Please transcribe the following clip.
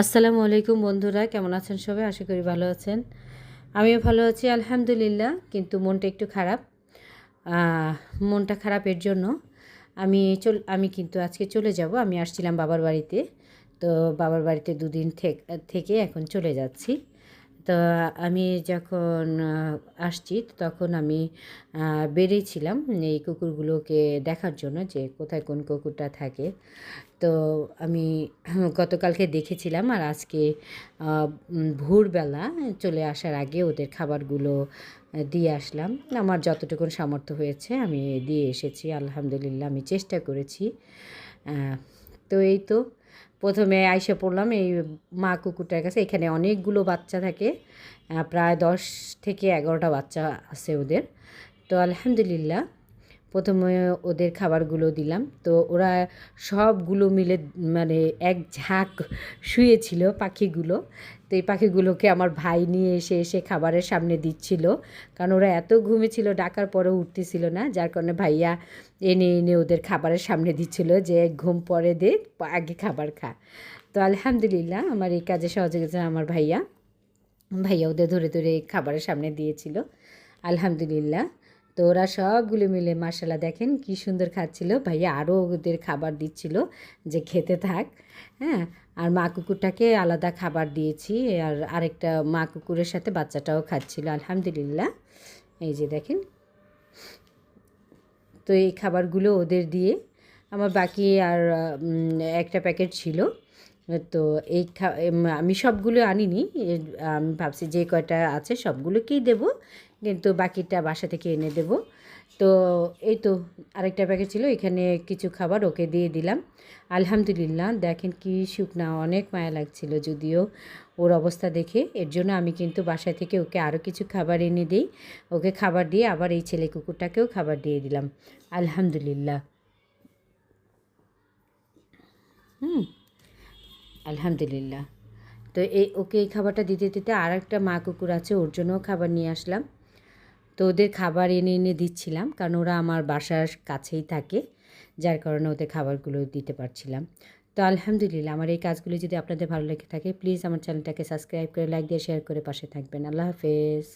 আসসালামু আলাইকুম বন্ধুরা, কেমন আছেন সবাই? আশা করি ভালো আছেন। আমিও ভালো আছি আলহামদুলিল্লাহ। কিন্তু মনটা একটু খারাপ। আহ, মনটা খারাপের জন্য আমি কিন্তু আজকে চলে যাব। আমি আসছিলাম বাবার বাড়িতে। তো বাবার বাড়িতে দুদিন থেকে এখন চলে যাচ্ছি। তো আমি যখন আসছি তখন আমি বেরিয়েছিলাম এই কুকুরগুলোকে দেখার জন্য, যে কোথায় কোন কুকুরটা থাকে। তো আমি গতকালকে দেখেছিলাম, আর আজকে ভোরবেলা চলে আসার আগে ওদের খাবারগুলো দিয়ে আসলাম। আমার যতটুকুন সামর্থ্য হয়েছে আমি দিয়ে এসেছি আলহামদুলিল্লাহ। আমি চেষ্টা করেছি। তো এই তো প্রথমে আইসা পড়লাম এই মা কুকুরটার কাছে। এখানে অনেকগুলো বাচ্চা থাকে, প্রায় 10 থেকে 11টা বাচ্চা আছে ওদের। তো আলহামদুলিল্লাহ প্রথমে ওদের খাবারগুলো দিলাম। তো ওরা সবগুলো মিলে মানে এক ঝাঁক শুয়েছিল পাখিগুলো। তো এই পাখিগুলোকে আমার ভাই নিয়ে এসে খাবারের সামনে দিচ্ছিল, কারণ ওরা এত ঘুমিয়েছিল, ডাকার পরেও উঠতেছিল না, যার কারণে ভাইয়া এনে এনে ওদের খাবারের সামনে দিচ্ছিল, যে ঘুম পরে দে, আগে খাবার খা। তো আলহামদুলিল্লাহ আমার এই কাজে সহযোগিতা আমার ভাইয়া ভাইয়া ওদের ধরে ধরে খাবারের সামনে দিয়েছিল আলহামদুলিল্লাহ। তো ওরা সবগুলো মিলে মাশাআল্লাহ দেখেন কি সুন্দর খাচ্ছিল। ভাইয়া আরও ওদের খাবার দিচ্ছিল যে খেতে থাক। হ্যাঁ, আর মা কুকুরটাকে আলাদা খাবার দিয়েছি, আর আরেকটা মা কুকুরের সাথে বাচ্চাটাও খাচ্ছিল আলহামদুলিল্লাহ। এই যে দেখেন, তো এই খাবারগুলো ওদের দিয়ে আমার বাকি আর একটা প্যাকেট ছিল। তো এই আমি সবগুলো আনিনি। আমি ভাবছি যে কয়টা আছে সবগুলোকেই দেব, কিন্তু বাকিটা বাসা থেকে এনে দেব। তো এই তো আরেকটা প্যাকেট ছিল, এখানে কিছু খাবার ওকে দিয়ে দিলাম আলহামদুলিল্লাহ। দেখেন কি শুকনা, অনেক মায়া লাগছিল যদিও ওর অবস্থা দেখে। এর জন্য আমি কিন্তু বাসা থেকে ওকে আরও কিছু খাবার এনে দিই। ওকে খাবার দিয়ে আবার এই ছেলে কুকুরটাকেও খাবার দিয়ে দিলাম আলহামদুলিল্লাহ। হুম, আলহামদুলিল্লাহ। তো ওকে এই খাবারটা দিতে দিতে আর একটা মা কুকুর আছে, ওর জন্যও খাবার নিয়ে আসলাম। তো ওদের খাবার এনে এনে দিচ্ছিলাম, কারণ ওরা আমার বাসার কাছেই থাকে, যার কারণে ওদের খাবারগুলো দিতে পারছিলাম। তো আলহামদুলিল্লাহ আমার এই কাজগুলো যদি আপনাদের ভালো লেগে থাকে প্লিজ আমার চ্যানেলটাকে সাবস্ক্রাইব করে, লাইক দিয়ে, শেয়ার করে পাশে থাকবেন। আল্লাহ হাফেজ।